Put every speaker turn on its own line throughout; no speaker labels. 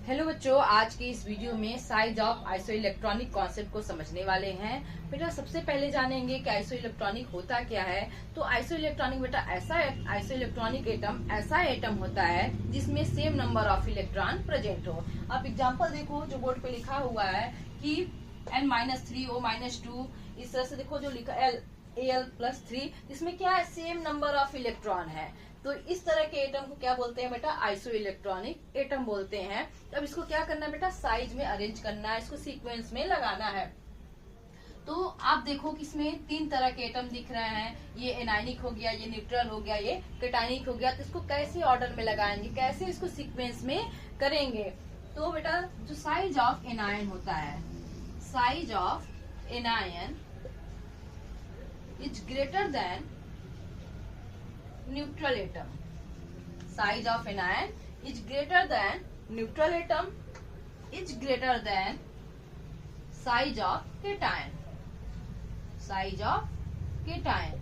Hello बच्चों, आज की इस वीडियो में साइज ऑफ आइसोइलेक्ट्रॉनिक कॉन्सेप्ट को समझने वाले हैं। बेटा सबसे पहले जानेंगे कि आइसोइलेक्ट्रॉनिक होता क्या है। तो आइसोइलेक्ट्रॉनिक बेटा आइसोइलेक्ट्रॉनिक एटम ऐसा एटम होता है जिसमें same number of electron present हो। आप एग्जांपल देखो जो बोर्ड पे लिखा हुआ है कि n-3 O-2, इस तरह से देखो जो लिखा Al+3, इसमें क्या है, सेम नंबर ऑफ इलेक्ट्रॉन है। तो इस तरह के एटम को क्या बोलते हैं बेटा, आइसोइलेक्ट्रॉनिक एटम बोलते हैं। अब इसको क्या करना है बेटा, साइज में अरेंज करना है, इसको सीक्वेंस में लगाना है। तो आप देखो कि इसमें 3 तरह के एटम दिख रहे हैं, ये एनायनिक हो गया, ये न्यूट्रल हो गया, ये कैटायनिक हो गया। तो इसको कैसे ऑर्डर में लगाएंगे, कैसे इसको सीक्वेंस में करेंगे। तो बेटा जो साइज ऑफ एनायन होता है, size of anion is greater than neutral atom. Size of anion is greater than neutral atom is greater than size of cation. Size of cation.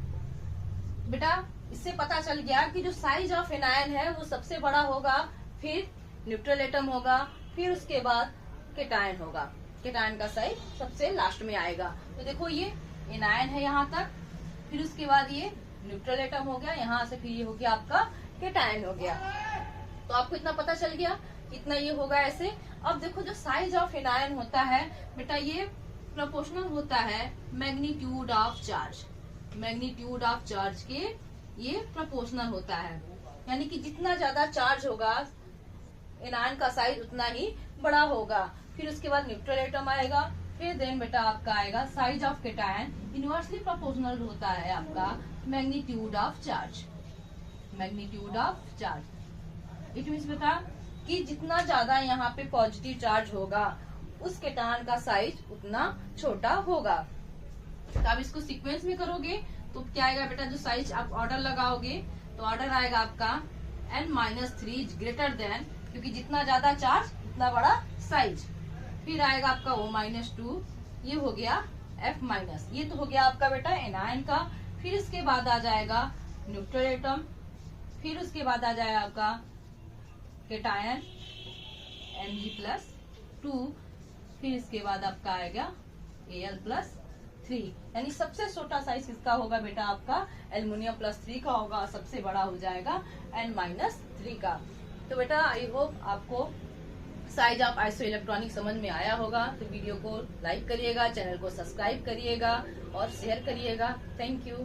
बेटा इससे पता चल गया कि जो साइज ऑफ एनायन है वो सबसे बड़ा होगा, फिर न्यूट्रल एटम होगा, फिर उसके बाद केटायन होगा। केटायन का साइज सबसे लास्ट में आएगा। तो देखो ये एनायन है यहाँ तक, फिर उसके बाद ये न्यूट्रल एटम हो गया, यहाँ से फिर ये हो गया आपका केटायन हो गया। तो आपको इतना पता चल गया, इतना ये होगा ऐसे। अब देखो जो साइज ऑफ एनायन होता है बेटा, ये प्रोपोर्शनल होता है magnitude of charge. Magnitude of charge के ये प्रोपोर्शनल होता है, यानी कि जितना ज्यादा चार्ज होगा एनायन का साइज उतना ही बड़ा होगा। फिर उसके बाद न्यूट्रल एटम आएगा, फिर देन बेटा आपका आएगा size of cation. Inversely proportional होता है आपका magnitude of charge. Magnitude of charge it means बेटा कि जितना ज्यादा यहाँ पे पॉजिटिव चार्ज होगा उस केटायन का साइज उतना छोटा होगा। तो आप इसको सीक्वेंस में करोगे तो क्या आएगा बेटा, जो साइज आप ऑर्डर लगाओगे तो ऑर्डर आएगा आपका n-3 इज ग्रेटर देन, क्योंकि जितना ज्यादा चार्ज उतना बड़ा साइज। फिर आएगा आपका O-2, ये हो गया F-, ये तो हो गया आपका बेटा एनायन का। फिर इसके बाद आ जाएगा न्यूट्रल एटम, फिर उसके बाद आ जाएगा आपका केटायन Mg+2, फिर इसके बाद आपका आएगा Al+3। यानी सबसे छोटा साइज किसका होगा बेटा, आपका एल्युमिनियम+3 का होगा, सबसे बड़ा हो जाएगा n-3 का। तो बेटा आई होप आपको साइज ऑफ आइसोइलेक्ट्रॉनिक समझ में आया होगा। तो वीडियो को लाइक करिएगा, चैनल को सब्सक्राइब करिएगा और शेयर करिएगा। Thank you.